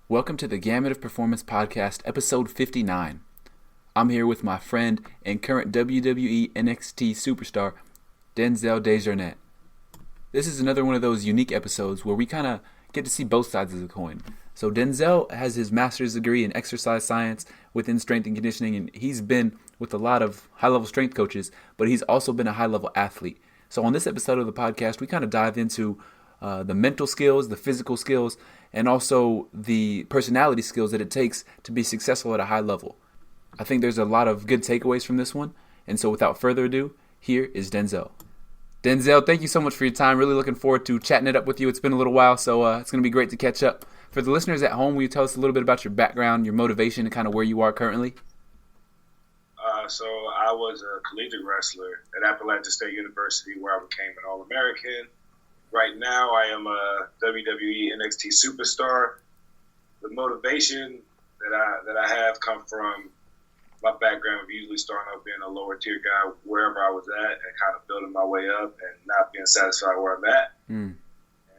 Welcome to the Gamut of Performance Podcast, episode 59. I'm here with my friend and current WWE NXT superstar, Denzel Dejournette. This is another one of those unique episodes where we kind of get to see both sides of the coin. So Denzel has his master's degree in exercise science within strength and conditioning, and he's been with a lot of high-level strength coaches, but he's also been a high-level athlete. So on this episode of the podcast, we kind of dive into the mental skills, the physical skills, and also the personality skills that it takes to be successful at a high level. I think there's a lot of good takeaways from this one. And so without further ado, here is Denzel. Denzel, thank you so much for your time. Really looking forward to chatting it up with you. It's been a little while, so it's going to be great to catch up. For the listeners at home, will you tell us a little bit about your background, your motivation, and kind of where you are currently? So I was a collegiate wrestler at Appalachian State University where I became an All-American. Right now, I am a WWE NXT superstar. The motivation that I have come from my background of usually starting out being a lower tier guy wherever I was at and kind of building my way up and not being satisfied where I'm at. And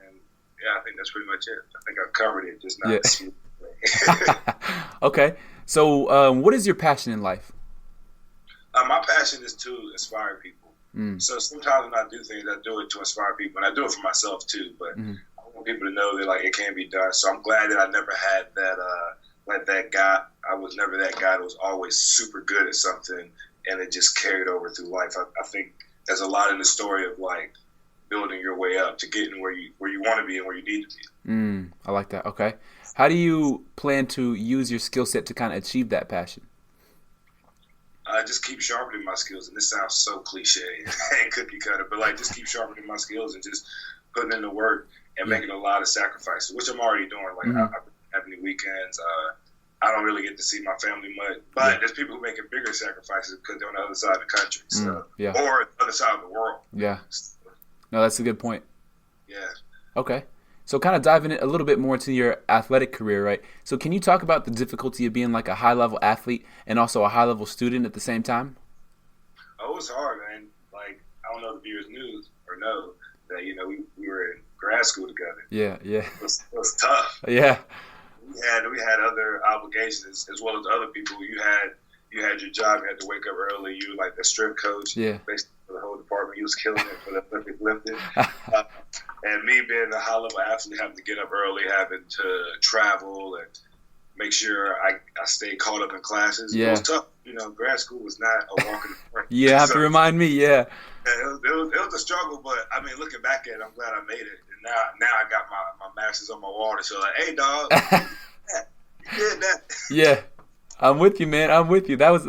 yeah, I think that's pretty much it. I think I've covered it, just not smooth. Okay. So what is your passion in life? My passion is to inspire people. So sometimes when I do things, I do it to inspire people, and I do it for myself too. But I want people to know that it can be done. So I'm glad that I never had that that guy. I was never that guy that was always super good at something, and it just carried over through life. I think there's a lot in the story of building your way up to getting where you want to be and where you need to be. I like that. Okay. How do you plan to use your skill set to kind of achieve that passion? I just keep sharpening my skills, and this sounds so cliche and cookie cutter, but just keep sharpening my skills and just putting in the work and making a lot of sacrifices, which I'm already doing. I've been having weekends. I don't really get to see my family much, but there's people who are making bigger sacrifices because they're on the other side of the country, or the other side of the world. Yeah. No, that's a good point. Yeah. Okay. So kind of diving a little bit more into your athletic career, right? So can you talk about the difficulty of being a high-level athlete and also a high-level student at the same time? Oh, it's hard, man. I don't know if the viewers knew or know that, we were in grad school together. Yeah. It was tough. Yeah. We had other obligations as well as other people. You had your job. You had to wake up early. You were the strength coach. Yeah. Basically for the whole department. You was killing it for the Olympic lifting. And me being a high-level athlete, having to get up early, having to travel and make sure I stayed caught up in classes. Yeah. It was tough. Grad school was not a walk in the park. Yeah, you have to remind me, yeah. It was a struggle, but, looking back at it, I'm glad I made it. And now I got my masters on my wall to show hey, dog, you did that. Yeah. I'm with you, man. I'm with you. That was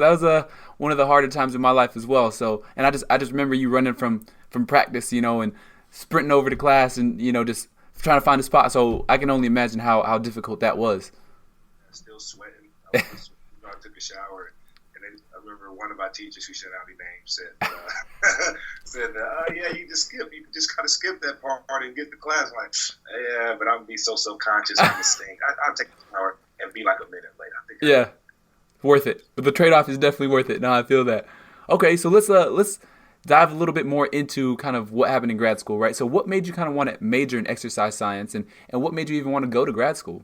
one of the harder times in my life as well. So, and I just remember you running from practice, and sprinting over to class and, just trying to find a spot. So I can only imagine how difficult that was. Still sweating. I took a shower, and I remember one of my teachers who shut out his name said, yeah, you can just kind of skip that part and get to class. Yeah, but I'm going to be so self-conscious on this thing. I'll take a shower and be a minute late. I think. Yeah, worth it. But the trade-off is definitely worth it. No, I feel that. Okay, so let's dive a little bit more into kind of what happened in grad school, right? So what made you kind of want to major in exercise science, and what made you even want to go to grad school?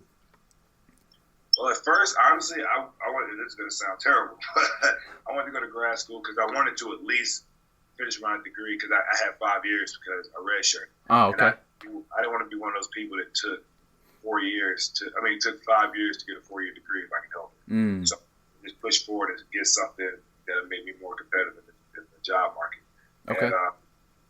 Well, at first, honestly, I wanted, this is going to sound terrible, but I wanted to go to grad school because I wanted to at least finish my degree because I had 5 years because I redshirt. Oh, okay. I didn't want to be one of those people that took 4 years it took 5 years to get a 4-year degree if I could help it. So just push forward and get something that made me more competitive in the job market. Okay. And,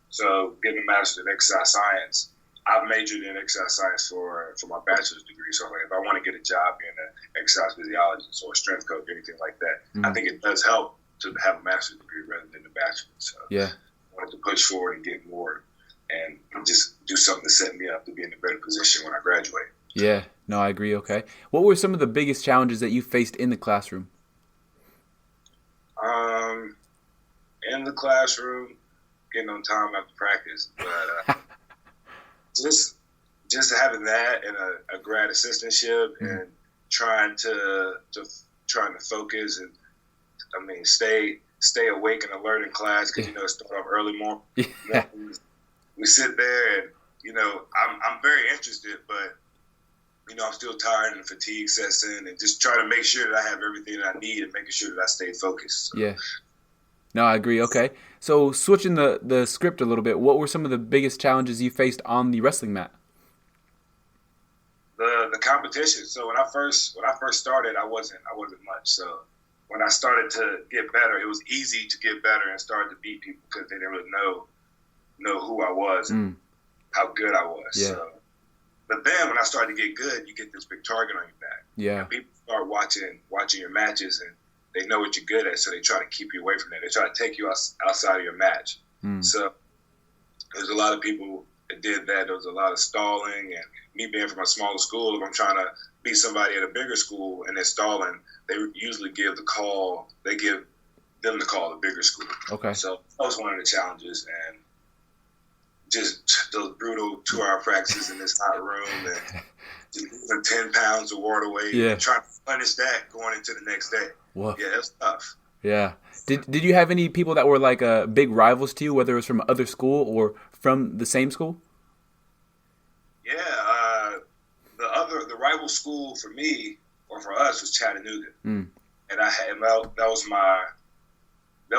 so getting a master's in exercise science, I majored in exercise science for my bachelor's degree. So if I want to get a job being an exercise physiologist or a strength coach, anything like that, I think it does help to have a master's degree rather than a bachelor's. So yeah, I wanted to push forward and get more and just do something to set me up to be in a better position when I graduate. Yeah, no, I agree. Okay. What were some of the biggest challenges that you faced in the classroom? In the classroom, getting on time after practice, but just having that and a grad assistantship and trying to focus and stay awake and alert in class because start off early morning. We sit there and I'm very interested, but I'm still tired and the fatigue sets in, and just try to make sure that I have everything that I need and making sure that I stay focused. So. Yeah. No, I agree. Okay. So switching the script a little bit, what were some of the biggest challenges you faced on the wrestling mat? The competition. So when I first started, I wasn't much. So when I started to get better, it was easy to get better and start to beat people because they didn't really know who I was and how good I was. Yeah. So, but then when I started to get good, you get this big target on your back. Yeah. And people start watching your matches, and they know what you're good at, so they try to keep you away from that. They try to take you outside of your match. So there's a lot of people that did that. There was a lot of stalling, and me being from a smaller school, if I'm trying to beat somebody at a bigger school and they're stalling, they usually give them the call, the bigger school. Okay. So that was one of the challenges, and just those brutal 2-hour practices in this hot room and just moving 10 pounds of water weight, and trying to punish that going into the next day. Whoa. Yeah, it's tough. Yeah. Did you have any people that were like big rivals to you, whether it was from other school or from the same school? Yeah, the rival school for me or for us was Chattanooga, and that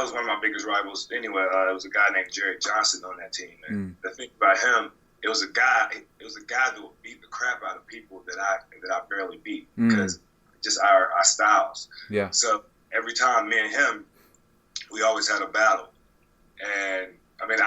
was one of my biggest rivals. Anyway, there was a guy named Jared Johnson on that team, and the thing about him, it was a guy that would beat the crap out of people that I barely beat because just our styles. Yeah. So every time me and him, we always had a battle, and I mean,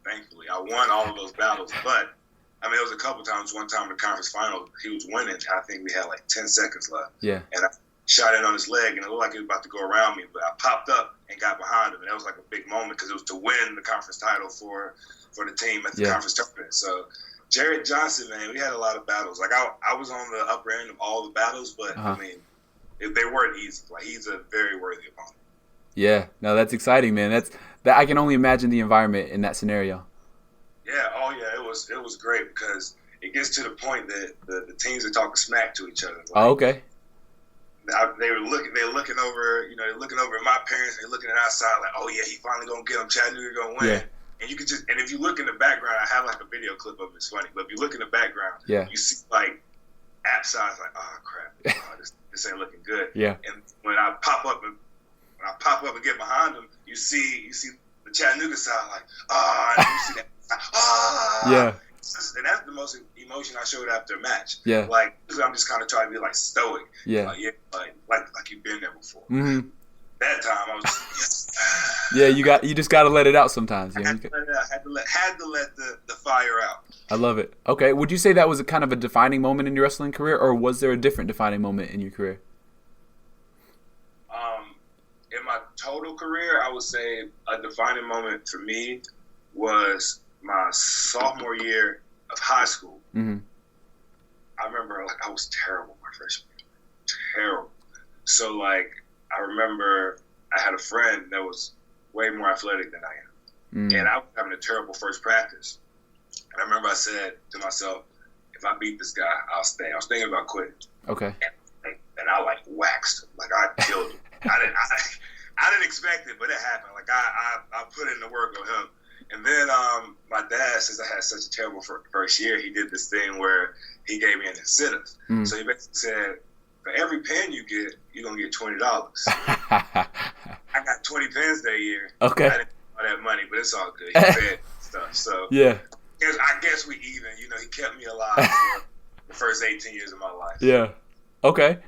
thankfully I won all of those battles, but I mean, it was a couple times. One time in the conference final, he was winning. I think we had like 10 seconds left. Yeah. And I shot in on his leg, and it looked like he was about to go around me, but I popped up and got behind him, and that was like a big moment because it was to win the conference title for the team at the conference tournament. So Jared Johnson, man, we had a lot of battles. Like I was on the upper end of all the battles, but I mean, they weren't easy. Like he's a very worthy opponent. Yeah. No, that's exciting, man. That I can only imagine the environment in that scenario. Yeah. Oh yeah. It was great because it gets to the point that the teams are talking smack to each other. Like, oh, okay. They were looking over, they're looking over at my parents, and they're looking at our side like, oh yeah, he finally gonna get him. Chattanooga gonna win. Yeah. And you can and if you look in the background, I have like a video clip of it. It's funny, but if you look in the background, you see like app size, like, oh crap, this ain't looking good. Yeah. And when I pop up and get behind them, you see the Chattanooga side like, and you see that, yeah. And that's the most emotion I showed after a match. Yeah. Like, I'm just kind of trying to be like stoic. Yeah. Like you've been there before. Mm-hmm. That time I was just, yeah, you just got to let it out sometimes. I had to let the fire out. I love it. Okay, would you say that was a kind of a defining moment in your wrestling career, or was there a different defining moment in your career? In my total career, I would say a defining moment for me was my sophomore year of high school. Mm-hmm. I remember I was terrible my freshman year. Terrible. So I remember I had a friend that was way more athletic than I am. And I was having a terrible first practice. And I remember I said to myself, if I beat this guy, I'll stay. I was thinking about quitting. Okay. And I waxed him. I killed him. I didn't expect it, but it happened. I put in the work on him. And then my dad, since I had such a terrible first year, he did this thing where he gave me an incentive. So he basically said, for every pen you get, you're going to get $20. I got 20 pens that year. Okay. I didn't get all that money, but it's all good. He fed stuff. So yeah. I guess we even. He kept me alive for the first 18 years of my life. Yeah. Okay.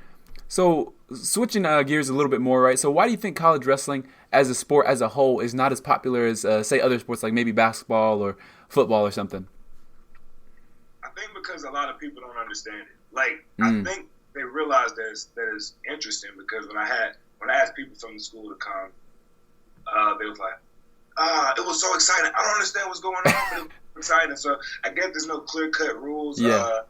So switching gears a little bit more, right? So why do you think college wrestling as a sport as a whole is not as popular as, say, other sports like maybe basketball or football or something? I think because a lot of people don't understand it. I think they realize that it's interesting because when I asked people from the school to come, they was like, it was so exciting. I don't understand what's going on, but it was exciting. So I guess there's no clear-cut rules. Yeah.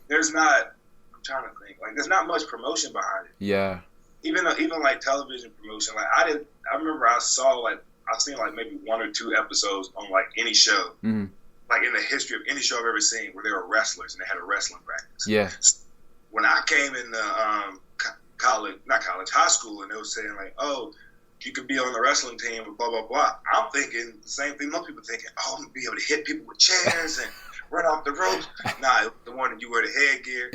There's not, I'm trying to think, there's not much promotion behind it. Yeah. Even television promotion, I remember I've seen maybe 1 or 2 episodes on any show, in the history of any show I've ever seen where there were wrestlers and they had a wrestling practice. Yeah. So when I came in high school, and they were saying you could be on the wrestling team, and blah, blah, blah. I'm thinking the same thing most people thinking, oh, I'm going to be able to hit people with chairs and run off the ropes. Nah, it was the one that you wear the headgear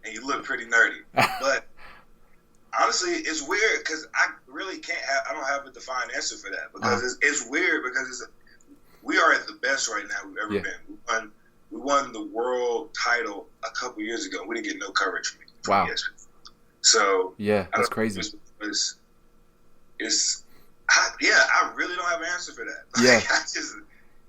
and you look pretty nerdy. But honestly, it's weird because I really I don't have a defined answer for that because it's weird because we are at the best right now we've ever been. We won the world title a couple years ago. We didn't get no coverage from it. Wow. So yeah, that's crazy. I really don't have an answer for that. Yeah.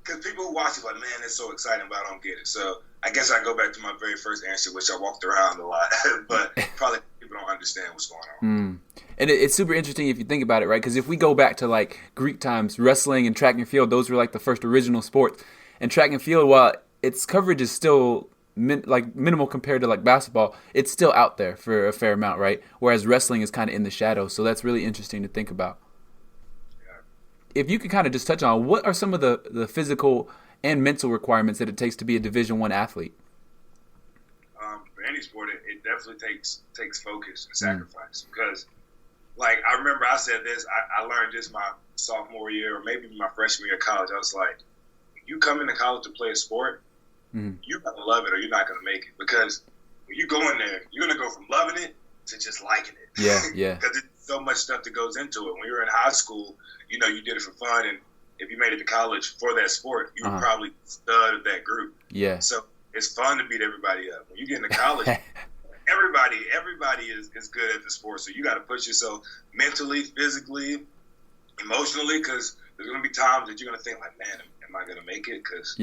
Because people who watch it like, man, it's so exciting, but I don't get it. So I guess I go back to my very first answer, which I walked around a lot, but probably people don't understand what's going on. And it's super interesting if you think about it, right? Because if we go back to like Greek times, wrestling and track and field, those were like the first original sports. And track and field, while its coverage is still minimal compared to like basketball, it's still out there for a fair amount, right? Whereas wrestling is kind of in the shadows. So that's really interesting to think about. If you could kind of just touch on what are some of the physical and mental requirements that it takes to be a Division I athlete? For any sport, it definitely takes focus and sacrifice because, like, I remember I said this, I learned this my sophomore year or maybe my freshman year of college. I was like, if you come into college to play a sport, you're going to love it or you're not going to make it because when you go in there, you're going to go from loving it to just liking it. Yeah. Because there's so much stuff that goes into it. When you're in high school, you did it for fun, and if you made it to college for that sport, you were probably stud of that group. Yeah. So it's fun to beat everybody up. When you get into college, everybody is good at the sport. So you got to push yourself mentally, physically, emotionally, because there's going to be times that you're going to think like, man, am I going to make it? Because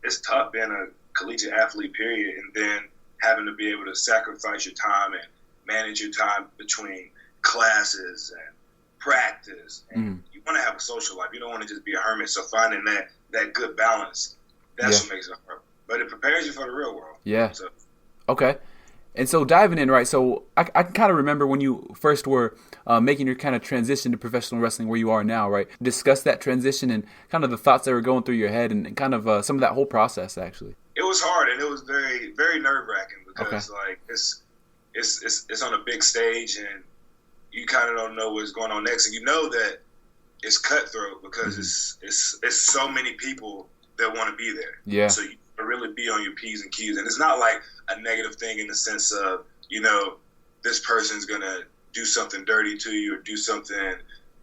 it's tough being a collegiate athlete, period, and then having to be able to sacrifice your time and manage your time between classes and practice. And you want to have a social life. You don't want to just be a hermit. So finding that good balance, that's what makes it hard. But it prepares you for the real world. Yeah. So. Okay. And so diving in, right, so I can kind of remember when you first were making your kind of transition to professional wrestling where you are now, right? Discuss that transition and kind of the thoughts that were going through your head and kind of some of that whole process, actually. It was hard, and it was very, very nerve-wracking because, like, it's on a big stage, and you kind of don't know what's going on next. And you know that it's cutthroat because it's so many people that want to be there. Yeah. So you really be on your P's and Q's. And it's not like a negative thing in the sense of, this person's going to do something dirty to you or do something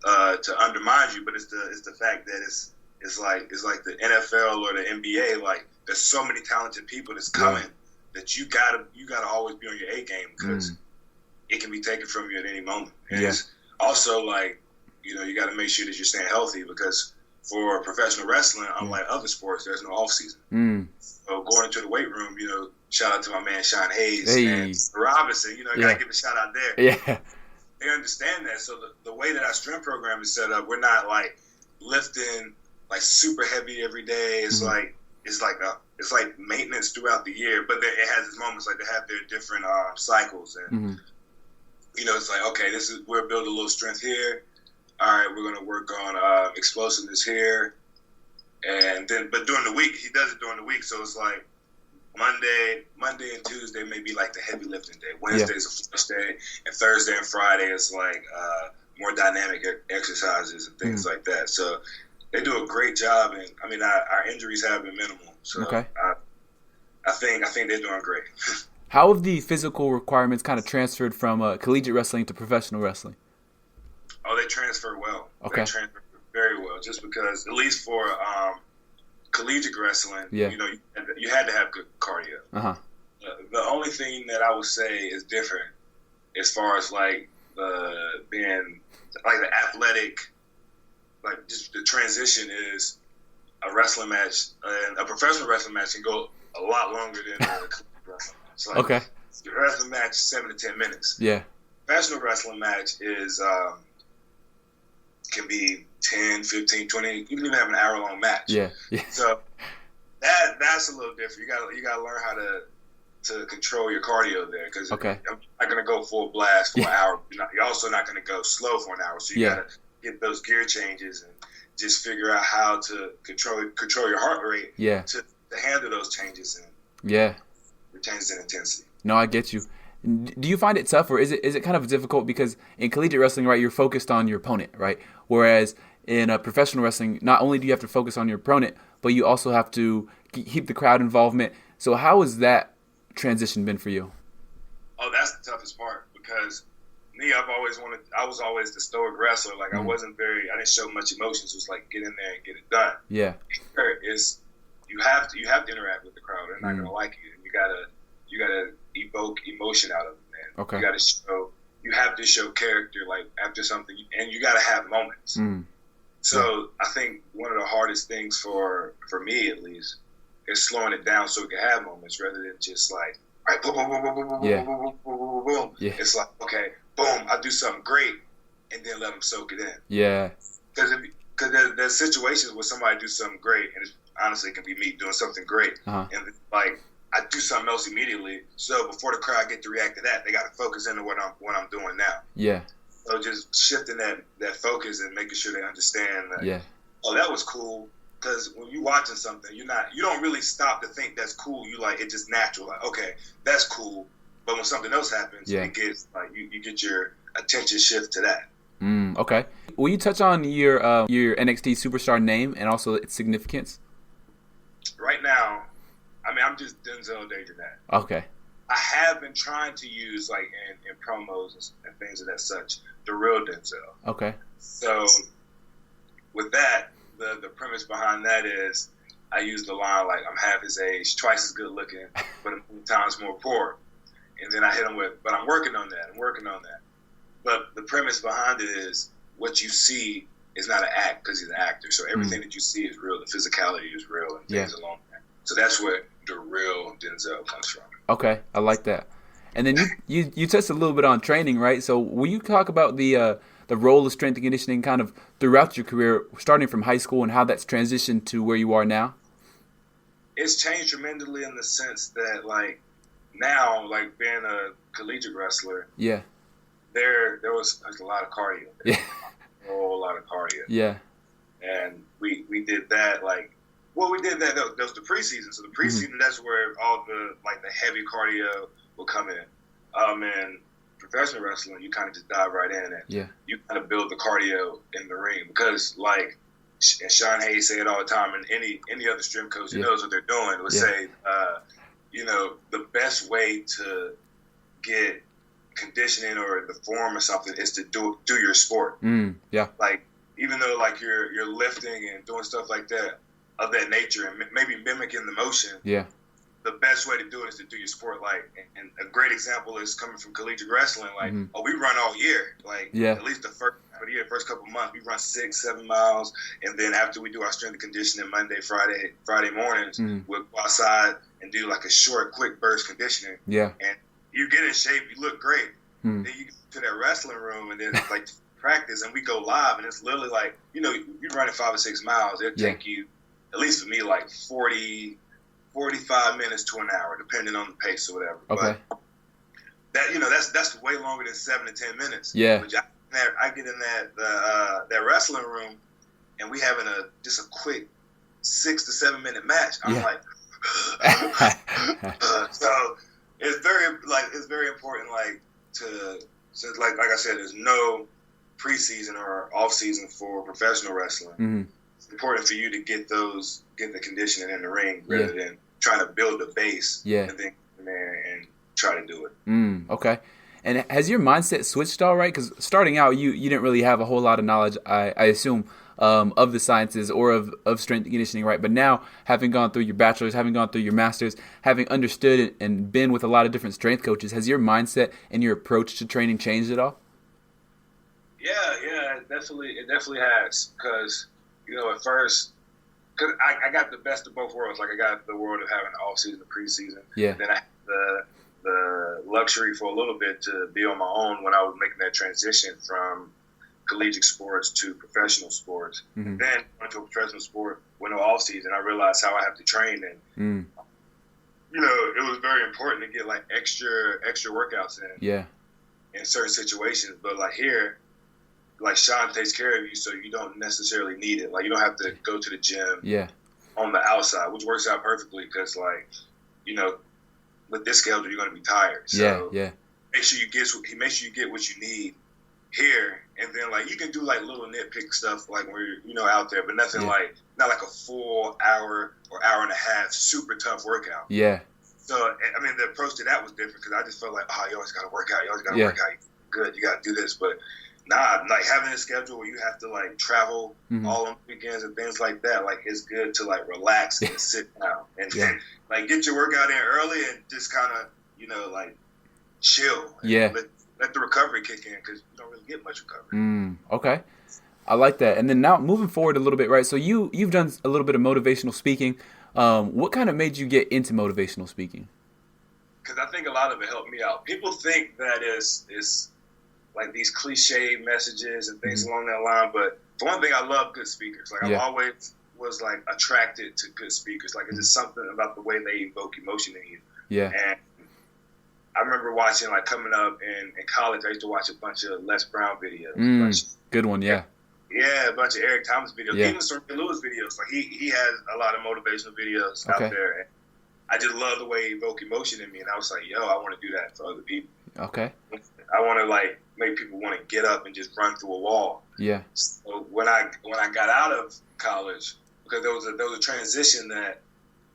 to undermine you. But it's the fact that it's like the NFL or the NBA. Like, there's so many talented people that's coming that you gotta always be on your A game because it can be taken from you at any moment. And it's also like, you got to make sure that you're staying healthy because for professional wrestling, unlike other sports, there's no off season. So going into the weight room, shout out to my man Sean Hayes and Robinson. You got to give a shout out there. Yeah. They understand that. So the way that our strength program is set up, we're not like lifting like super heavy every day. It's like it's like maintenance throughout the year, but it has its moments like they have their different cycles, and it's like, okay, we're building a little strength here. All right, we're gonna work on explosiveness here, and then but during the week he does it during the week, so it's like Monday and Tuesday may be like the heavy lifting day. Wednesday's a flush day, and Thursday and Friday is like more dynamic exercises and things like that. So they do a great job, and I mean our injuries have been minimal. So I think they're doing great. How have the physical requirements kind of transferred from collegiate wrestling to professional wrestling? Oh, they transfer well. Okay. They transfer very well, just because at least for collegiate wrestling, you had to have good cardio. The only thing that I would say is different as far as like being like the athletic, like just the transition is a wrestling match and a professional wrestling match can go a lot longer than a collegiate wrestling match. Like, your wrestling match is 7 to 10 minutes. Yeah. Professional wrestling match is can be 10, 15, 20. You can even have an hour-long match. Yeah. So that's a little different. You gotta learn how to control your cardio there because I'm not gonna go full blast for an hour. You're also not gonna go slow for an hour. So you gotta get those gear changes and just figure out how to control your heart rate to handle those changes and changes in intensity. No, I get you. Do you find it tough, or is it kind of difficult because in collegiate wrestling, right, you're focused on your opponent, right? Whereas in professional wrestling, not only do you have to focus on your opponent, but you also have to keep the crowd involvement. So how has that transition been for you? Oh, that's the toughest part because me, I was always the stoic wrestler. Like I didn't show much emotions. It was like get in there and get it done. Yeah. Here is you have to interact with the crowd. They're not gonna like you, and you gotta evoke emotion out of them, man. Okay. You have to show character like after something, and you gotta have moments. So I think one of the hardest things for me at least is slowing it down so we can have moments rather than just like, all right, boom, boom, boom, boom, boom, boom, boom, boom, boom, boom. Yeah. It's like, okay, boom, I do something great, and then let them soak it in. Yeah. Because there's situations where somebody do something great, and honestly it can be me doing something great, and like I do something else immediately. So before the crowd get to react to that, they got to focus into what I'm doing now. Yeah. So just shifting that focus and making sure they understand that. Oh, that was cool. Because when you're watching something, you don't really stop to think that's cool. You like it just natural. Like, okay, that's cool. But when something else happens, it gets like you get your attention shift to that. Okay. Will you touch on your NXT superstar name and also its significance? Right now, I mean, I'm just Denzel Dejournette. Okay. I have been trying to use like in promos and things of that such the real Denzel. Okay. So with that, the premise behind that is I use the line like I'm half his age, twice as good looking, but a million times more poor. And then I hit him with, but I'm working on that. But the premise behind it is what you see is not an act because he's an actor. So everything that you see is real. The physicality is real and things along that. So that's where the real Denzel comes from. Okay, I like that. And then you touched a little bit on training, right? So will you talk about the role of strength and conditioning kind of throughout your career, starting from high school, and how that's transitioned to where you are now? It's changed tremendously in the sense that, like, now, like, being a collegiate wrestler, there was a lot of cardio. A whole lot of cardio. Yeah. And we did that, like, we did that. That was the preseason. So the preseason, that's where all the heavy cardio will come in. And professional wrestling, you kind of just dive right in and you kind of build the cardio in the ring because, like, and Sean Hayes say it all the time, and any other strength coach who knows what they're doing would say, the best way to get conditioning or the form or something is to do your sport. Like, even though like you're lifting and doing stuff like that of that nature and maybe mimicking the motion. The best way to do it is to do your sport. Like, and a great example is coming from collegiate wrestling. Like, we run all year. Like, at least the first couple of months, we run 6-7 miles, and then after we do our strength and conditioning Monday, Friday mornings, we'll go outside and do like a short, quick burst conditioning. And you get in shape, you look great. Then you get to that wrestling room, and then like practice, and we go live, and it's literally like you're running 5 or 6 miles. It'll take you, at least for me, like 45 minutes to an hour, depending on the pace or whatever. Okay. But that that's way longer than 7 to 10 minutes. Which I get in that wrestling room, and we having just a quick 6 to 7 minute match. I'm like, so it's very important, like like I said, there's no preseason or off season for professional wrestling. It's important for you to get the conditioning in the ring rather than trying to build a base and then get in there and try to do it. Okay. And has your mindset switched all right? Because starting out, you didn't really have a whole lot of knowledge, I assume, of the sciences or of strength and conditioning, right? But now, having gone through your bachelor's, having gone through your master's, having understood it and been with a lot of different strength coaches, has your mindset and your approach to training changed at all? Yeah, it definitely has. Because, at first, because I got the best of both worlds. Like, I got the world of having the off-season, the preseason. Then I had the luxury for a little bit to be on my own when I was making that transition from collegiate sports to professional sports. Then went to a professional sport with no off-season. I realized how I have to train. And, it was very important to get, like, extra workouts in certain situations. But, like, here, like, Sean takes care of you, so you don't necessarily need it. Like, you don't have to go to the gym on the outside, which works out perfectly because, like, with this schedule, you're going to be tired. So he makes sure you get what you need here, and then like you can do like little nitpick stuff like when you're out there, but nothing like not like a full hour or hour and a half super tough workout. Yeah. So I mean, the approach to that was different because I just felt like, oh, you always got to work out, work out. Good, you got to do this, but like having a schedule where you have to like travel all on weekends and things like that, like it's good to like relax and sit down and like get your workout in early and just kind of like chill. And let the recovery kick in because you don't really get much recovery. Okay. I like that. And then now moving forward a little bit, right? So you've done a little bit of motivational speaking. What kind of made you get into motivational speaking? Because I think a lot of it helped me out. People think that is like these cliche messages and things along that line, but for one thing, I love good speakers. Like I always was like attracted to good speakers. Like it's just something about the way they evoke emotion in you. Yeah. And I remember watching, like coming up in college, I used to watch a bunch of Les Brown videos. Good one, yeah. Yeah, a bunch of Eric Thomas videos, even some Lewis videos. Like he has a lot of motivational videos out there. And I just love the way he evoked emotion in me, and I was like, yo, I want to do that for other people. Okay. I want to like make people want to get up and just run through a wall. Yeah. So when I got out of college, because there was a transition that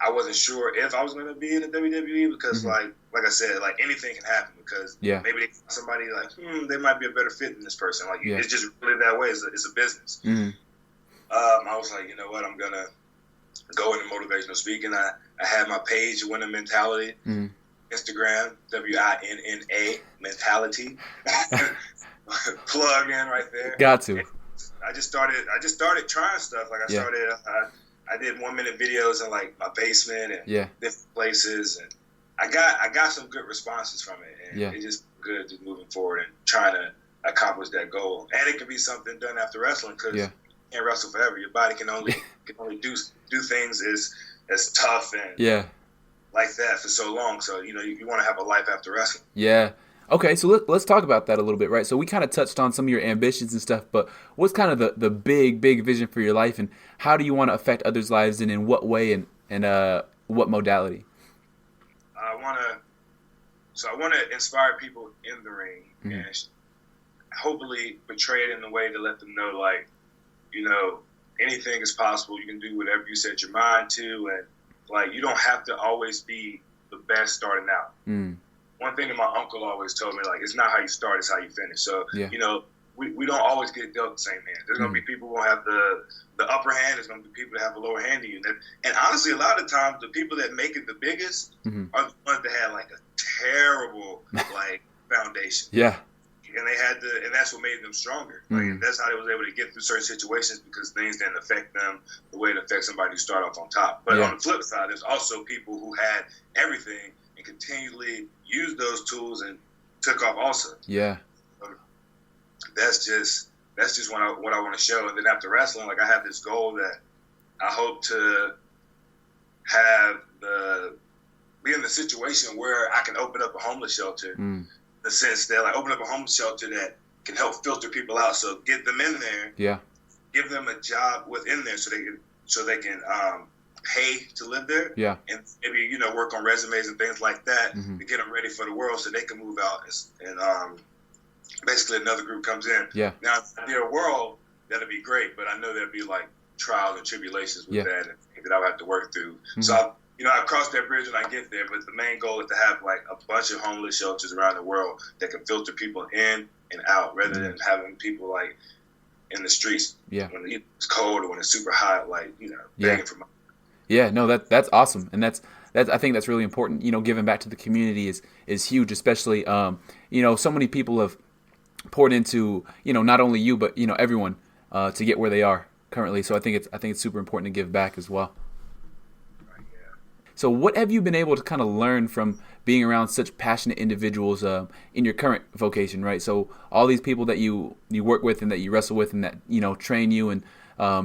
I wasn't sure if I was going to be in the WWE because like I said, like anything can happen because maybe they somebody like they might be a better fit than this person. Like it's just really that way. It's a business. I was like, you know what, I'm gonna go into motivational speaking. I had my page, Winner Mentality, Instagram, WINNA Mentality. Plug in right there. Got to. And I just started trying stuff. Like I did 1 minute videos in like my basement and different places, and I got some good responses from it, and it's just good just moving forward and trying to accomplish that goal. And it can be something done after wrestling because you can't wrestle forever. Your body can only do things as tough and like that for so long. So you want to have a life after wrestling. Yeah. Okay, so let's talk about that a little bit, right? So we kind of touched on some of your ambitions and stuff, but what's kind of the big vision for your life, and how do you want to affect others' lives, and in what way, and what modality? I want to inspire people in the ring and hopefully portray it in a way to let them know, like, anything is possible. You can do whatever you set your mind to, and like you don't have to always be the best starting out. One thing that my uncle always told me, like, it's not how you start, it's how you finish. So, we don't always get dealt the same hand. There's going to be people who have the upper hand. There's going to be people that have a lower hand to you. And honestly, a lot of times, the people that make it the biggest are the ones that had, like, a terrible, like, foundation. Yeah. And that's what made them stronger. Like, that's how they was able to get through certain situations because things didn't affect them the way it affects somebody who start off on top. But on the flip side, there's also people who had everything and continually used those tools and took off also. Yeah. That's just what I want to show. And then after wrestling, like I have this goal that I hope to be in the situation where I can open up a homeless shelter. In the sense that like open up a homeless shelter that can help filter people out. So get them in there. Yeah. Give them a job within there so they can pay to live there. Yeah. And maybe, work on resumes and things like that to get them ready for the world so they can move out and basically another group comes in. Yeah. Now, in their world, that'd be great, but I know there'd be like trials and tribulations with that and that I would have to work through. So, I cross that bridge when I get there, but the main goal is to have like a bunch of homeless shelters around the world that can filter people in and out rather than having people like in the streets when it's cold or when it's super hot, like, begging for money. Yeah, no, that's awesome. And that's I think that's really important. Giving back to the community is huge, especially, so many people have poured into, not only you, but, everyone to get where they are currently. So I think it's super important to give back as well. So what have you been able to kind of learn from being around such passionate individuals in your current vocation, right? So all these people that you work with and that you wrestle with and that, train you and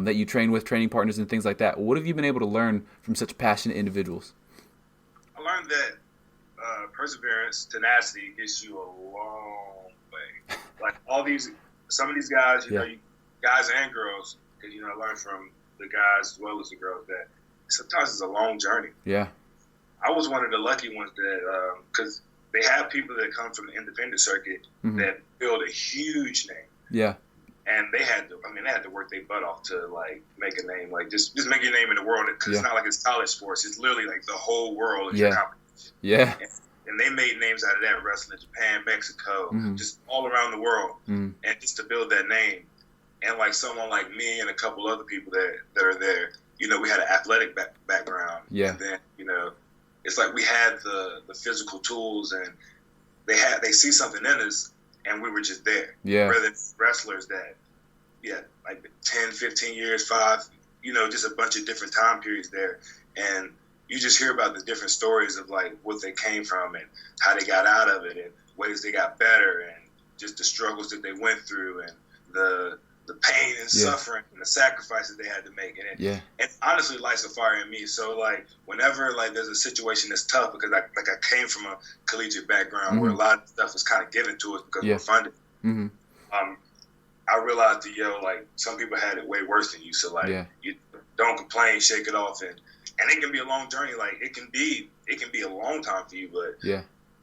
that you train with, training partners and things like that. What have you been able to learn from such passionate individuals? I learned that perseverance, tenacity gets you a long way. Like some of these guys, guys and girls, because, I learned from the guys as well as the girls that sometimes it's a long journey. Yeah. I was one of the lucky ones that, because they have people that come from the independent circuit that build a huge name. Yeah. And they had to work their butt off to like make a name, like just make your name in the world. Because it's not like it's college sports; it's literally like the whole world is your competition. Yeah. And they made names out of that, wrestling in Japan, Mexico, just all around the world, and just to build that name. And like someone like me and a couple other people that are there, you know, we had an athletic background. Yeah. And then, you know, it's like we had the physical tools, and they see something in us, and we were just there. Yeah. Rather than wrestlers that, like 10, 15 years, 5, you know, just a bunch of different time periods there. And you just hear about the different stories of like what they came from and how they got out of it and ways they got better and just the struggles that they went through and the pain and suffering and the sacrifices they had to make. And honestly lights a fire in me. So like whenever like there's a situation that's tough, because I came from a collegiate background where a lot of stuff was kind of given to us because we're funded. I realized that, like some people had it way worse than you. So like you don't complain, shake it off, and it can be a long journey. Like it can be a long time for you, but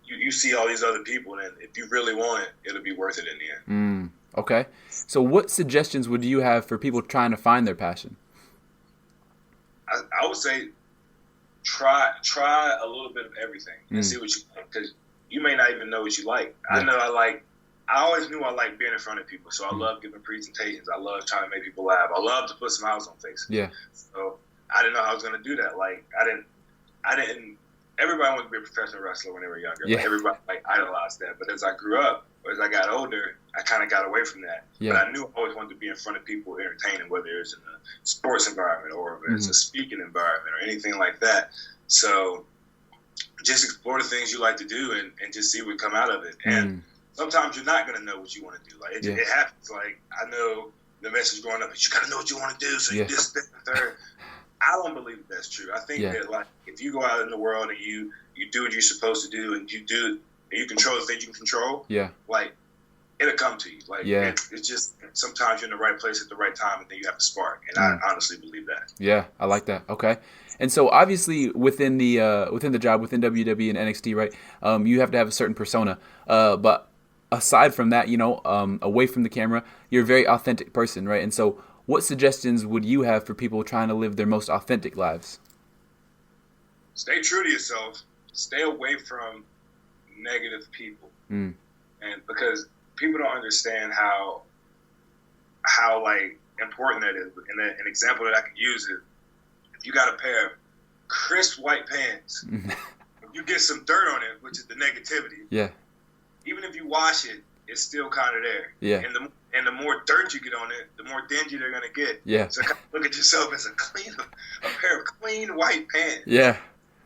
you see all these other people, and if you really want it, it'll be worth it in the end. Okay. So what suggestions would you have for people trying to find their passion? I would say try a little bit of everything and see what you like, because you may not even know what you like. I always knew I liked being in front of people, so I love giving presentations. I love trying to make people laugh. I love to put smiles on faces. Yeah. So I didn't know how I was going to do that. Like I didn't. Everybody wanted to be a professional wrestler when they were younger. Yeah. Like, everybody idolized that. But as I grew up, or as I got older, I kind of got away from that. Yeah. But I knew I always wanted to be in front of people entertaining, whether it's in a sports environment or if it's a speaking environment or anything like that. So just explore the things you like to do and just see what come out of it. And sometimes you're not going to know what you want to do. Like it happens. Like I know the message growing up, but you got to know what you want to do. So you this, that, and third. I don't believe that's true. I think that like if you go out in the world and you do what you're supposed to do and you control the things you can control, like it'll come to you. Like it's just sometimes you're in the right place at the right time, and then you have a spark. And I honestly believe that. Yeah, I like that. Okay. And so obviously within the job within WWE and NXT, right? You have to have a certain persona. But aside from that, away from the camera, you're a very authentic person, right? And so what suggestions would you have for people trying to live their most authentic lives? Stay true to yourself. Stay away from negative people. And because people don't understand how like important that is. And an example that I can use is if you got a pair of crisp white pants, if you get some dirt on it, which is the negativity, even if you wash it, it's still kind of there. Yeah. And the more dirt you get on it, the more dingy they're gonna get. Yeah. So look at yourself as a pair of clean white pants. Yeah.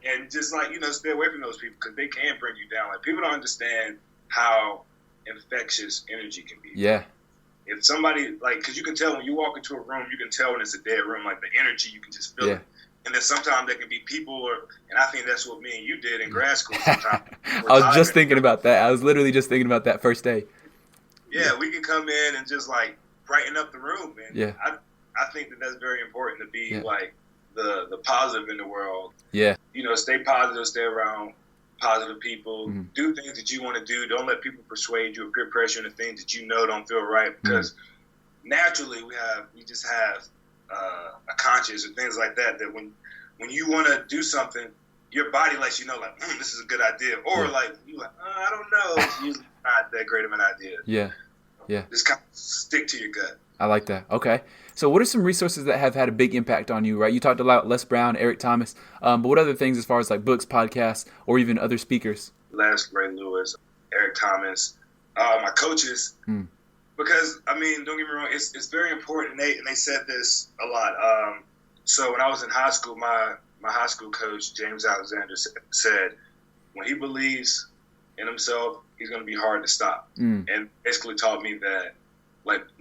And just like stay away from those people because they can bring you down. Like people don't understand how infectious energy can be. Yeah. If somebody because you can tell when you walk into a room, you can tell when it's a dead room. Like the energy, you can just feel it. And then sometimes there can be people, and I think that's what me and you did in grad school. Sometimes I was just thinking about that. I was literally just thinking about that first day. Yeah, we can come in and just brighten up the room, man. I think that's very important to be the positive in the world. Yeah. Stay positive, stay around positive people, do things that you want to do. Don't let people persuade you or peer pressure into things that don't feel right because naturally we just have a conscience or things like that when you want to do something, your body lets you know this is a good idea, or I don't know, it's usually not that great of an idea. Yeah. Just kind of stick to your gut. I like that. Okay. So what are some resources that have had a big impact on you, right? You talked about Les Brown, Eric Thomas, but what other things as far as books, podcasts, or even other speakers? Les, Ray Lewis, Eric Thomas, my coaches, because don't get me wrong, it's very important, and they said this a lot. So when I was in high school, my high school coach, James Alexander, said when he believes in himself, he's going to be hard to stop. And basically taught me that,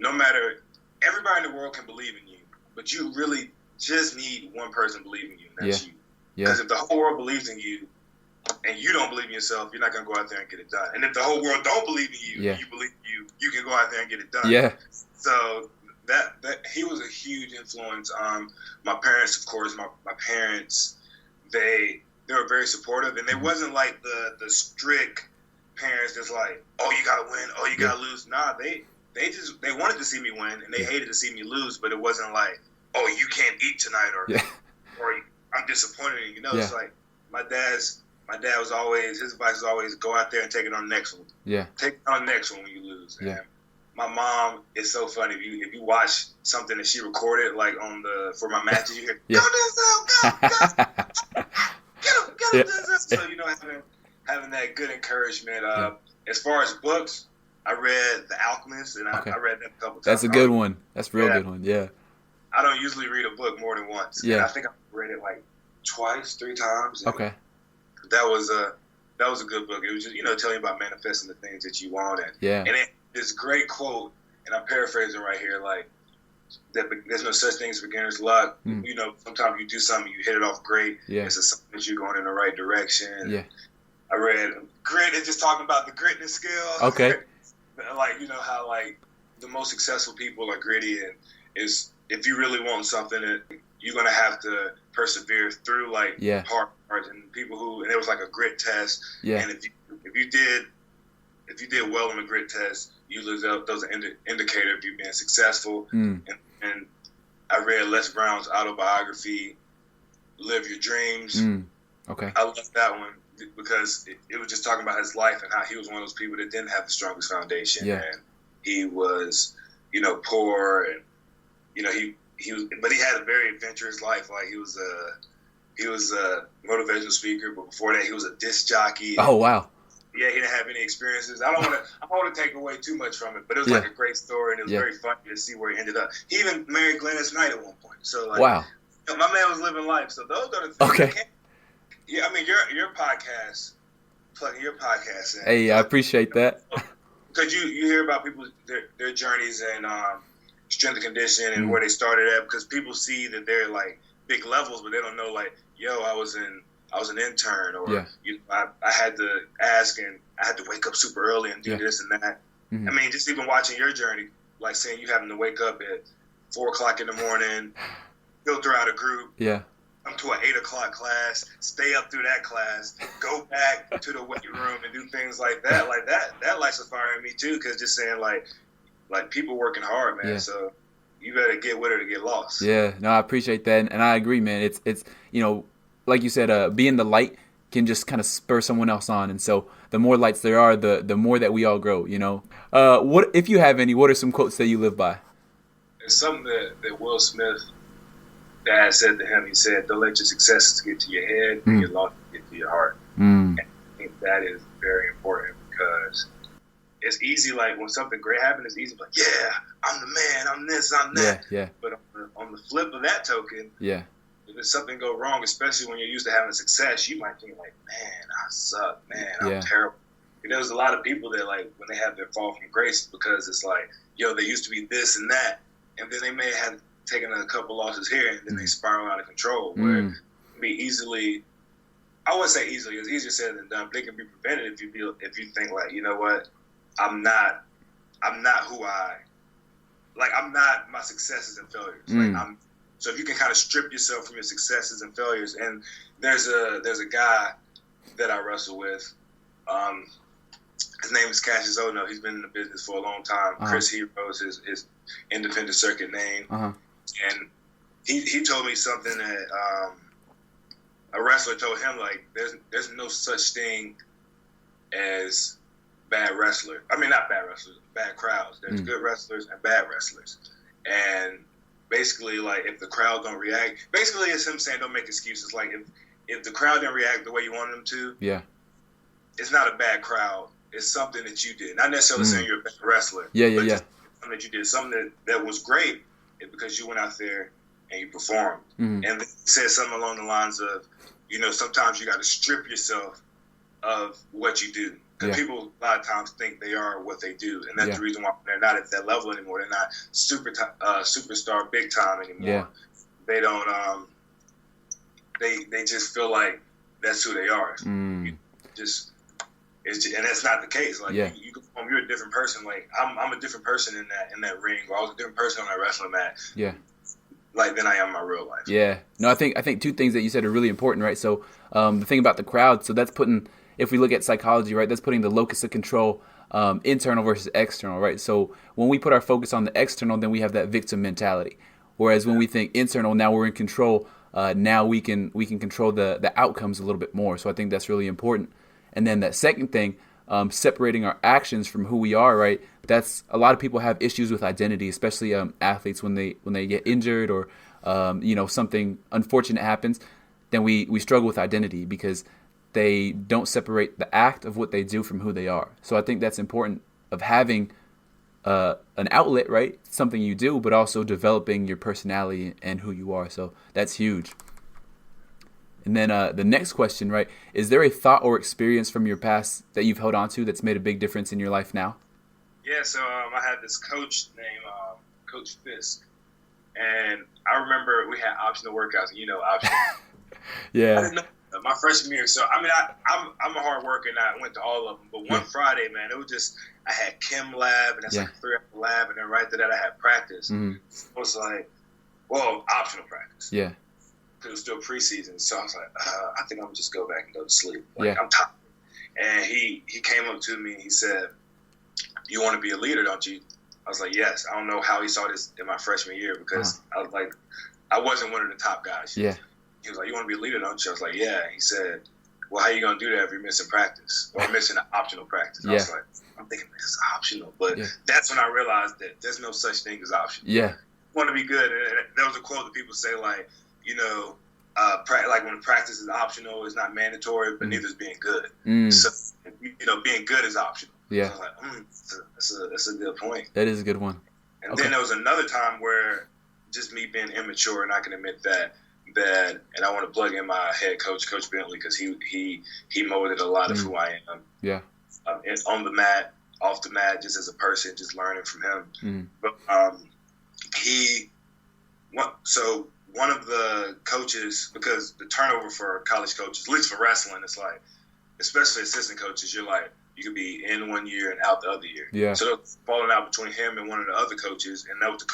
no matter, everybody in the world can believe in you, but you really just need one person believing in you, and that's you. Because if the whole world believes in you and you don't believe in yourself, you're not going to go out there and get it done. And if the whole world don't believe in you and you believe in you can go out there and get it done. Yeah. So that he was a huge influence on my parents, of course. My parents, they were very supportive, and they wasn't like the strict parents that's like, oh, you gotta win, oh, you gotta lose. Nah, they wanted to see me win, and they hated to see me lose, but it wasn't like, oh, you can't eat tonight, or I'm disappointed in you. No, it's like my dad was always, his advice was always go out there and take it on the next one. Yeah. Take it on the next one when you lose. Yeah. And my mom is so funny. If you watch something that she recorded, like for my matches, you hear, go Denzel, go, get him, Denzel. So, having that good encouragement. As far as books, I read The Alchemist, and I read that a couple times. That's a good one. That's a real good one, yeah. I don't usually read a book more than once. Yeah. And I think I read it like twice, 3 times. Okay. That was a good book. It was just, telling you about manifesting the things that you want. And this great quote, and I'm paraphrasing right here, like, that there's no such thing as beginner's luck. Sometimes you do something, you hit it off great. Yeah. It's a sign that you're going in the right direction. Yeah. I read Grit. It's just talking about the gritness skill. Okay. Like, how, like, the most successful people are gritty, and is if you really want something, you're going to have to persevere through, like, hard parts. And people and it was like a grit test. Yeah. And if you did well on the grit test, those are indicator of you being successful. And I read Les Brown's autobiography, Live Your Dreams. Okay. I love that one because it was just talking about his life and how he was one of those people that didn't have the strongest foundation. Yeah. And he was, poor, and he was, but he had a very adventurous life. Like he was a motivational speaker, but before that he was a disc jockey. Oh, wow. Yeah, he didn't have any experiences. I don't want to take away too much from it, but it was like a great story, and it was very funny to see where he ended up. He even married Gladys Knight at one point. So, like, wow, my man was living life. So those are the things. Okay. Yeah, I mean, your podcast, plugging your podcast in. Hey, I appreciate that. Because you hear about people, their journeys and strength and conditioning and where they started at, because people see that they're like big levels, but they don't know, like, I was an intern, or I had to ask, and I had to wake up super early and do this and that. Mm-hmm. I mean, just even watching your journey, like saying you having to wake up at 4:00 in the morning, filter out a group, come to an 8:00 class, stay up through that class, go back to the weight room and do things like that. Like that lights a fire in me too, because just saying like people working hard, man. Yeah. So you better get with it or get lost. Yeah, no, I appreciate that, and I agree, man. It's like you said, being the light can just kind of spur someone else on. And so the more lights there are, the more that we all grow, What, if you have any, what are some quotes that you live by? It's something that Will Smith, dad, said to him. He said, don't let your successes get to your head and your losses get to your heart. And I think that is very important, because it's easy, like when something great happens, it's easy, like, yeah, I'm the man, I'm this, I'm that. Yeah. But on the flip of that token, if there's something go wrong, especially when you're used to having success, you might think like, man, I suck, man, I'm terrible. And there's a lot of people that, like, when they have their fall from grace, because it's like, they used to be this and that, and then they may have taken a couple losses here, and then they spiral out of control, where it can be easily, I wouldn't say easily, it's easier said than done, but it can be prevented if you think like, you know what, I'm not who I'm not my successes and failures. Like so if you can kind of strip yourself from your successes and failures, and there's a guy that I wrestle with, his name is Cassius Ono. He's been in the business for a long time. Chris Hero is his independent circuit name, and he told me something that a wrestler told him, like, there's no such thing as bad wrestler. I mean, not bad wrestlers, bad crowds. There's good wrestlers and bad wrestlers. And basically, like, if the crowd don't react, basically it's him saying don't make excuses. Like, if the crowd didn't react the way you wanted them to, it's not a bad crowd. It's something that you did. Not necessarily saying you're a bad wrestler. But something that you did, something that was great, is because you went out there and you performed. And he said something along the lines of, sometimes you got to strip yourself of what you do. Because people a lot of times think they are what they do, and that's the reason why they're not at that level anymore. They're not superstar big time anymore. They don't. They just feel like that's who they are. And that's not the case. Like you go home, you're a different person. Like I'm a different person in that ring, or I was a different person on that wrestling mat. Like than I am in my real life. Yeah. No, I think two things that you said are really important, right? So the thing about the crowd, so that's putting if we look at psychology, right, that's putting the locus of control internal versus external, right? So when we put our focus on the external, then we have that victim mentality. Whereas when we think internal, now we're in control. Now we can control the outcomes a little bit more. So I think that's really important. And then that second thing, separating our actions from who we are, right? That's a lot of people have issues with identity, especially athletes when they get injured or something unfortunate happens. Then we struggle with identity because they don't separate the act of what they do from who they are. So I think that's important of having an outlet, right? Something you do, but also developing your personality and who you are. So that's huge. And then the next question, right? Is there a thought or experience from your past that you've held on to that's made a big difference in your life now? Yeah, so I had this coach named Coach Fisk. And I remember we had optional workouts, and optional. Yeah. I didn't know my freshman year. So, I mean, I'm a hard worker, and I went to all of them. But one Friday, man, it was just, I had chem lab, and that's like a 3-hour lab, and then right after that, I had practice. Mm-hmm. It was like, optional practice. Yeah. Because it was still preseason. So I was like, I think I'm going to just go back and go to sleep. I'm tired. And he came up to me, and he said, "You want to be a leader, don't you?" I was like, "Yes." I don't know how he saw this in my freshman year because I was like, I wasn't one of the top guys. Yeah. He was like, "You want to be a leader, don't you?" I was like, "Yeah." He said, "Well, how you going to do that if you're missing practice or missing an optional practice?" I was like, I'm thinking, this is optional. But that's when I realized that there's no such thing as optional. Yeah. You want to be good. And there was a quote that people say, like, like when practice is optional, it's not mandatory, but neither is being good. So, being good is optional. Yeah. So I was like, that's a good point. That is a good one. And then there was another time where just me being immature, and I can admit that, and I want to plug in my head coach, Coach Bentley, because he molded a lot of who I am. Yeah. On the mat, off the mat, just as a person, just learning from him. But one of the coaches, because the turnover for college coaches, at least for wrestling, it's like, especially assistant coaches, you're like, you could be in one year and out the other year. Yeah. So falling out between him and one of the other coaches, and that was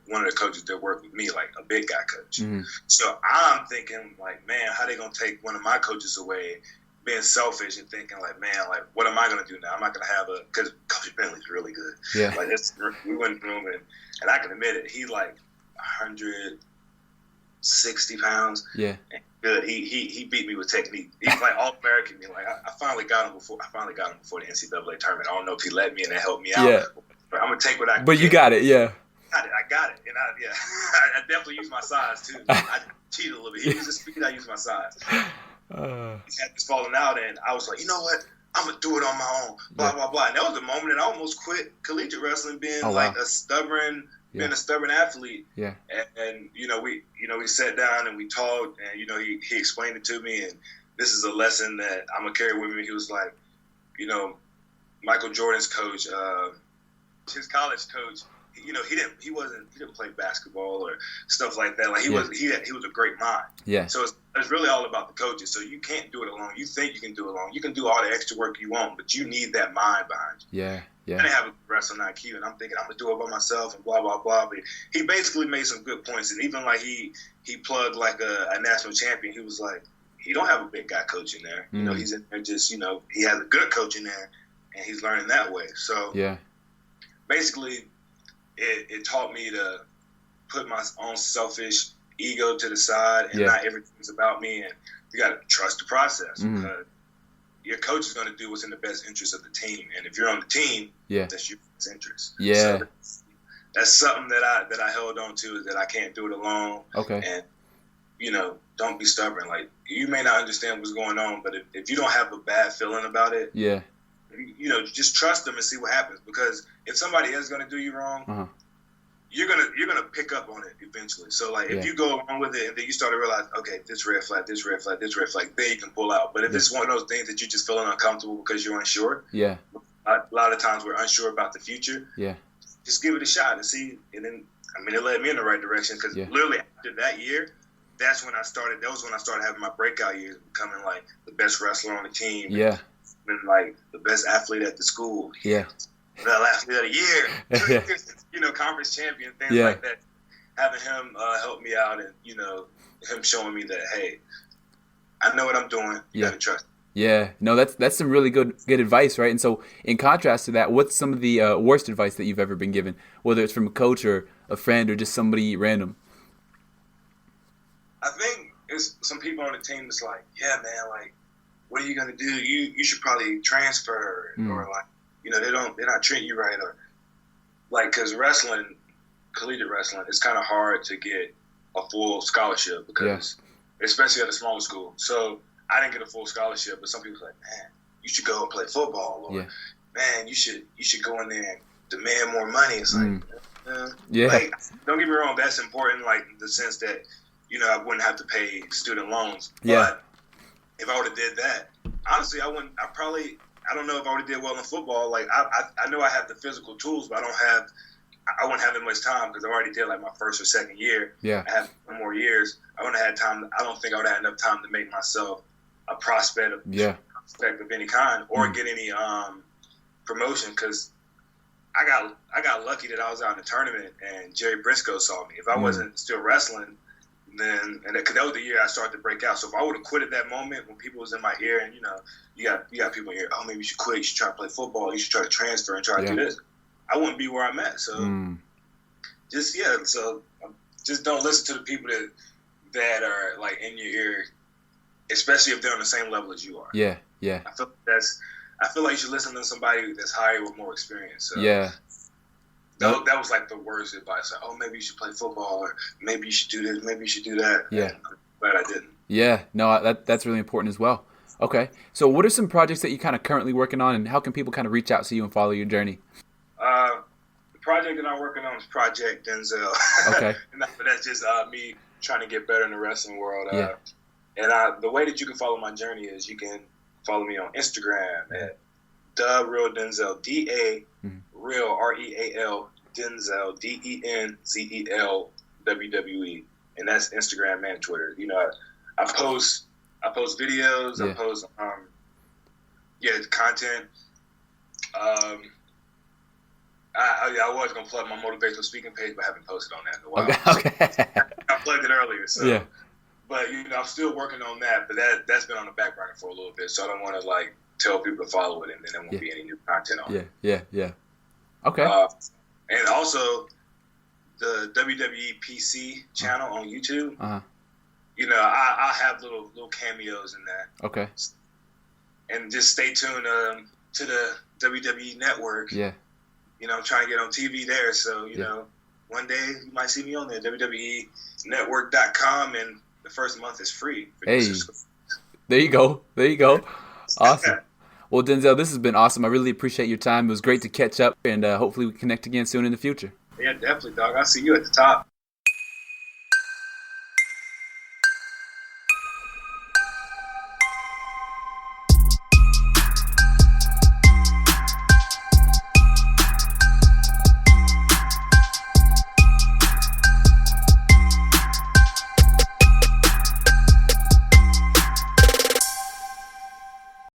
one of the coaches that worked with me, like a big guy coach. So I'm thinking, like, man, how they gonna take one of my coaches away? Being selfish and thinking, like, man, like, what am I gonna do now? I'm not gonna have because Coach Bentley's really good. Yeah. Like, we went in the room and I can admit it, he's like 160 pounds. Yeah. Good. He beat me with technique. He's like All-American. Like I finally got him before the NCAA tournament. I don't know if he let me and that helped me out. Yeah. But I'm gonna take what I can. But you got it, yeah. I got it, and I definitely use my size too. I cheated a little bit. He used the speed. I used my size. He had this falling out, and I was like, you know what? I'm gonna do it on my own. Blah blah blah. And that was the moment that I almost quit collegiate wrestling, being a stubborn athlete. Yeah. And we sat down and we talked, and he explained it to me, and this is a lesson that I'm gonna carry with me. He was like, Michael Jordan's coach, his college coach, he didn't play basketball or stuff like that. Like he was a great mind. Yeah. So it's really all about the coaches. So you can't do it alone. You think you can do it alone. You can do all the extra work you want, but you need that mind behind you. Yeah. Yeah. I didn't have a wrestling IQ, and I'm thinking I'm gonna do it by myself and blah blah blah. But he basically made some good points, and even like he plugged like a national champion. He was like, he don't have a big guy coach in there. He's in there just he has a good coach in there, and he's learning that way. So basically, it taught me to put my own selfish ego to the side, and not everything's about me. And you got to trust the process because your coach is going to do what's in the best interest of the team, and if you're on the team, that's your best interest. Yeah, so that's something that I held on to, is that I can't do it alone. Okay, and don't be stubborn. Like, you may not understand what's going on, but if you don't have a bad feeling about it, just trust them and see what happens. Because if somebody else is going to do you wrong, you're gonna pick up on it eventually. So like, if you go along with it and then you start to realize, okay, this red flag, then you can pull out. But if it's one of those things that you're just feeling uncomfortable because you're unsure, a lot of times we're unsure about the future. Yeah, just give it a shot and see. And then, it led me in the right direction, because literally after that year, that was when I started having my breakout years, becoming like the best wrestler on the team. Yeah, and like the best athlete at the school. Yeah. The athlete of the year, conference champion, things like that. Having him help me out, and him showing me that, hey, I know what I'm doing. You gotta trust. Yeah, no, that's some really good advice, right? And so, in contrast to that, what's some of the worst advice that you've ever been given, whether it's from a coach or a friend or just somebody random? I think it's some people on the team that's like, yeah, man, like, what are you gonna do? You should probably transfer, or like, they're not treating you right, or like, because collegiate wrestling, it's kind of hard to get a full scholarship because, especially at a smaller school. So I didn't get a full scholarship, but some people are like, man, you should go and play football, or man, you should go in there and demand more money. It's like, like, don't get me wrong, that's important, like in the sense that I wouldn't have to pay student loans. But if I would have did that, honestly, I wouldn't. I don't know if I would have did well in football. Like I know I have the physical tools, but I wouldn't have that much time because I already did like my first or second year. Yeah, I have 1 more years. I wouldn't have had time. I don't think I would have had enough time to make myself a prospect of any kind or get any promotion, because I got lucky that I was out in the tournament and Jerry Briscoe saw me. If I wasn't still wrestling, then because that was the year I started to break out. So if I would have quit at that moment when people was in my ear, and you got people in here, oh, maybe you should quit, you should try to play football, you should try to transfer and try to do this, I wouldn't be where I'm at. So just don't listen to the people that are like in your ear, especially if they're on the same level as you are. Yeah. I feel like you should listen to somebody that's higher with more experience. So that was like the worst advice. Like, oh, maybe you should play football, or maybe you should do this, maybe you should do that. Yeah. And I'm glad I didn't. Yeah, no, that's really important as well. Okay, so what are some projects that you kind of currently working on, and how can people kind of reach out to you and follow your journey? The project that I'm working on is Project Denzel. Okay. But that's just me trying to get better in the wrestling world. And the way that you can follow my journey is you can follow me on Instagram at The Real Denzel, Real REAL Denzel DENZEL WWE, and that's Instagram and Twitter. I post videos. I post content. I was gonna plug my motivational speaking page, but I haven't posted on that in a while. Okay. I plugged it earlier, so but I'm still working on that. But that's been on the back burner for a little bit, so I don't want to like tell people to follow it and then there won't be any new content on it. Yeah. Okay. And also the WWE PC channel on YouTube. I have little cameos in that. Okay. And just stay tuned to the WWE Network. Yeah. I'm trying to get on TV there, so one day you might see me on there. WWENetwork.com, and the first month is free. Hey, there you go. Awesome. Well, Denzel, this has been awesome. I really appreciate your time. It was great to catch up, and hopefully we connect again soon in the future. Yeah, definitely, dog. I'll see you at the top.